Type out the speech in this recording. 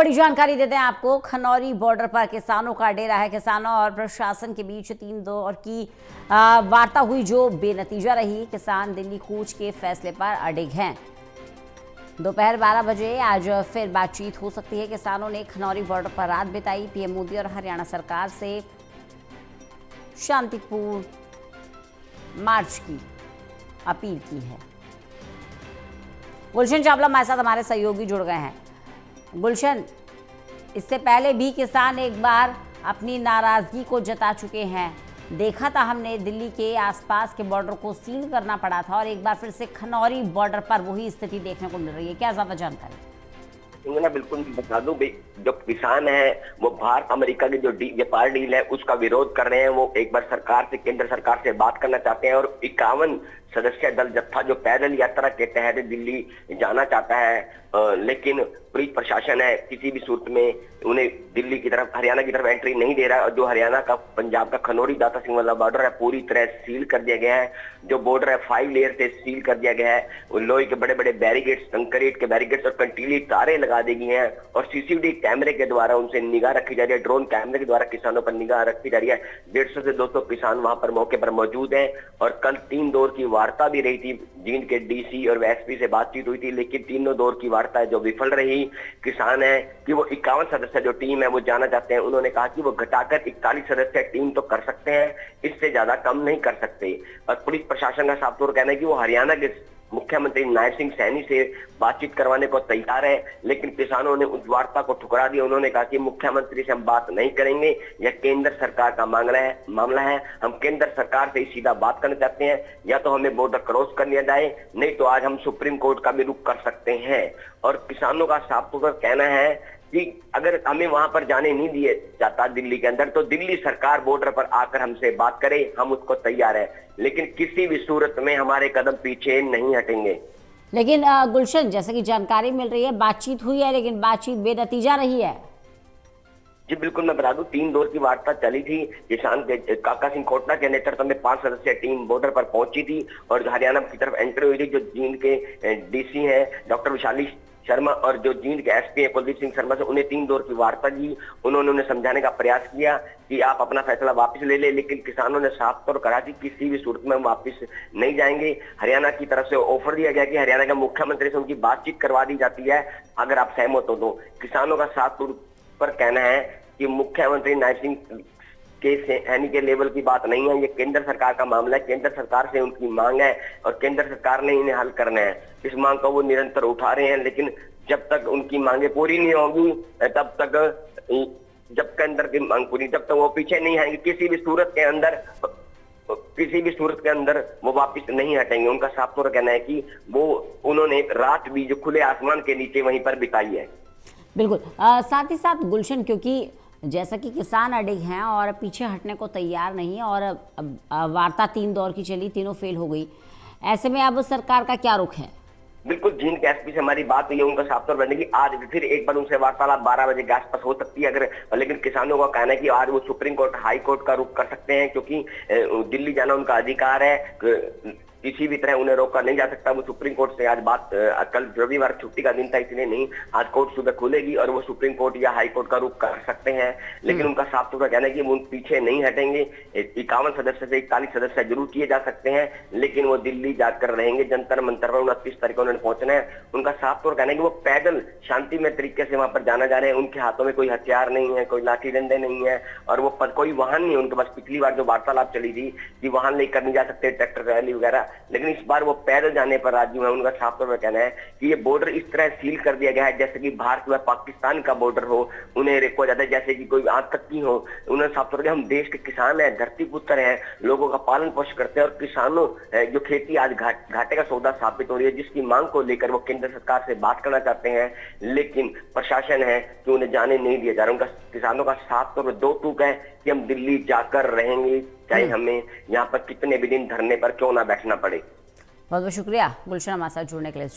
बड़ी जानकारी देते हैं आपको। खनौरी बॉर्डर पर किसानों का डेरा है। किसानों और प्रशासन के बीच 3 दौर की वार्ता हुई जो बेनतीजा रही। किसान दिल्ली कूच के फैसले पर अडिग हैं। दोपहर 12 बजे आज फिर बातचीत हो सकती है। किसानों ने खनौरी बॉर्डर पर रात बिताई। पीएम मोदी और हरियाणा सरकार से शांतिपूर्ण मार्च की अपील की है। गुलशन चावला हमारे साथ हमारे सहयोगी जुड़ गए हैं। गुलशन, इससे पहले भी किसान एक बार अपनी नाराजगी को जता चुके हैं। देखा था हमने दिल्ली के आसपास के बॉर्डर को सील करना पड़ा था और एक बार फिर से खनौरी बॉर्डर पर वही स्थिति देखने को मिल रही है। क्या ज्यादा जानकारी? ना बिल्कुल बता दूं, जो किसान है वो भारत अमेरिका की जो व्यापार डील है उसका विरोध कर रहे हैं। वो एक बार सरकार से, केंद्र सरकार से बात करना चाहते हैं और 51 सदस्य दल जत्था जो पैदल यात्रा के तहत दिल्ली जाना चाहता है, लेकिन पुलिस प्रशासन है किसी भी सूरत में उन्हें दिल्ली की तरफ, हरियाणा की तरफ एंट्री नहीं दे रहा है। और जो हरियाणा का, पंजाब का खनौरी दाता सिंह वाला बॉर्डर है पूरी तरह सील कर दिया गया है। जो बॉर्डर है 5 लेयर से सील कर दिया गया है। लोहे के बड़े बड़े बैरिकेड्स, कंक्रीट के बैरिकेड्स और कंटीली तारे लगा दी गई हैं और सीसीटीवी कैमरे के द्वारा उनसे निगाह रखी जा रही है। ड्रोन कैमरे के द्वारा किसानों पर निगाह रखी जा रही है। 150 से 200 किसान वहां पर मौके पर मौजूद हैं और कल 3 दौर की वार्ता भी रही थी। जींद के डीसी और एसपी से बातचीत हुई थी, लेकिन तीनों दौर की वार्ता जो विफल रही। किसान है कि वो 51 सदस्य जो टीम है वो जाना चाहते हैं। उन्होंने कहा कि वो घटाकर 41 सदस्य टीम तो कर सकते हैं, इससे ज्यादा कम नहीं कर सकते। और पुलिस प्रशासन का साफ तौर कहना है कि वो हरियाणा के मुख्यमंत्री नायब सिंह सैनी से बातचीत करवाने को तैयार है, लेकिन किसानों ने उस वार्ता को ठुकरा दिया। उन्होंने कहा कि मुख्यमंत्री से हम बात नहीं करेंगे, यह केंद्र सरकार का मामला है। हम केंद्र सरकार से सीधा बात करना चाहते हैं, या तो हमें बॉर्डर क्रॉस कर लिया जाए, नहीं तो आज हम सुप्रीम कोर्ट का भी रुख कर सकते हैं। और किसानों का साफ तौर कहना है कि अगर हमें वहां पर जाने नहीं दिया जाता दिल्ली के अंदर, तो दिल्ली सरकार बॉर्डर पर आकर हमसे बात करे, हम उसको तैयार है, लेकिन किसी भी सूरत में हमारे कदम पीछे नहीं हटेंगे। लेकिन गुलशन, जैसे कि जानकारी मिल रही है बातचीत हुई है लेकिन बातचीत बेनतीजा रही है। जी बिल्कुल, मैं बता दूं 3 दौर की वार्ता चली थी। किसान के काका सिंह कोटला के नेतृत्व में 5 सदस्यीय टीम बॉर्डर पर पहुंची थी और हरियाणा की तरफ एंट्री हुई थी। जो जींद के डीसी हैं डॉक्टर विशाली शर्मा और जो जींद के एसपी है कुलदीप सिंह शर्मा से उन्हें 3 दौर की वार्ता की। उन्होंने उन्हें समझाने का प्रयास किया कि आप अपना फैसला वापस ले ले, लेकिन किसानों ने साफ तौर कहा कि किसी भी सूरत में हम वापस नहीं जाएंगे। हरियाणा की तरफ से ऑफर दिया गया कि हरियाणा के मुख्यमंत्री से उनकी बातचीत करवा दी जाती है अगर आप सहमत हो तो। किसानों का साफ तौर पर कहना है कि मुख्यमंत्री नायब सिंह के सैनी के लेवल की बात नहीं है, ये केंद्र सरकार का मामला है। केंद्र सरकार से उनकी मांग है और केंद्र सरकार ने इन्हें हल करना है। इस मांग को वो निरंतर उठा रहे हैं, लेकिन जब तक उनकी मांगे पूरी नहीं होगी, तब तक जब केंद्र की मांग पूरी, जब तक वो पीछे नहीं आएंगे किसी भी सूरत के अंदर वो वापस नहीं हटेंगे। उनका साफ तौर कहना है कि वो उन्होंने रात भी जो खुले आसमान के नीचे वहीं पर बिताई है। बिल्कुल। साथ ही साथ गुलशन, क्योंकि जैसा कि किसान अडिग हैं और पीछे हटने को तैयार नहीं और वार्ता 3 दौर की चली, तीनों फेल हो गई, ऐसे में अब सरकार का क्या रुख है? बिल्कुल, जींद के एसपी से हमारी बात हुई है, उनका साफ तौर पर कि आज फिर एक बार उनसे वार्तालाप 12 बजे के आसपास हो सकती है अगर, लेकिन किसानों का कहना है कि आज वो सुप्रीम कोर्ट, हाई कोर्ट का रुख कर सकते हैं, क्योंकि दिल्ली जाना उनका अधिकार है। किसी भी तरह उन्हें रोका नहीं जा सकता। वो सुप्रीम कोर्ट से आज बात, कल रविवार छुट्टी का दिन था इसलिए नहीं, आज कोर्ट सुबह खुलेगी और वो सुप्रीम कोर्ट या हाई कोर्ट का रुख कर सकते हैं, लेकिन उनका साफ तौर पर कहना है कि वो पीछे नहीं हटेंगे। 51 सदस्य से 41 सदस्य जरूर किए जा सकते हैं, लेकिन वो दिल्ली जाकर रहेंगे। जंतर मंतर पर 29 तारीख को उन्होंने पहुंचना है। उनका साफ तौर कहना है कि वो पैदल शांतिमय तरीके से वहां पर जाना जा रहे हैं। उनके हाथों में कोई हथियार नहीं है, कोई लाठी डंडे नहीं है और वो कोई वाहन नहीं है उनके पास। पिछली बार जो वार्तालाप चली थी कि वाहन लेकर नहीं जा सकते, ट्रैक्टर रैली वगैरह, लेकिन इस बार वो पैदल जाने पर राजी है। उनका साफ तौर पर कहना है कि ये बॉर्डर इस तरह सील कर दिया गया है जैसे कि भारत व पाकिस्तान का बॉर्डर हो, उन्हें रोका जाता है जैसे कि कोई आतंकी हो। उन्होंने साफ तौर पर हम देश के किसान हैं, धरती पुत्र हैं, लोगों का पालन पोषण करते हैं और किसानों जो खेती आज घाटे का सौदा साबित हो रही है, जिसकी मांग को लेकर वो केंद्र सरकार से बात करना चाहते हैं, लेकिन प्रशासन है कि उन्हें जाने नहीं दिया जा रहा। उनका, किसानों का साफ तौर पर 2 टूक है कि हम दिल्ली जाकर रहेंगे, चाहे हमें यहाँ पर कितने भी दिन धरने पर क्यों ना बैठना पड़े। बहुत बहुत शुक्रिया गुलशन हमारे साथ जुड़ने के लिए।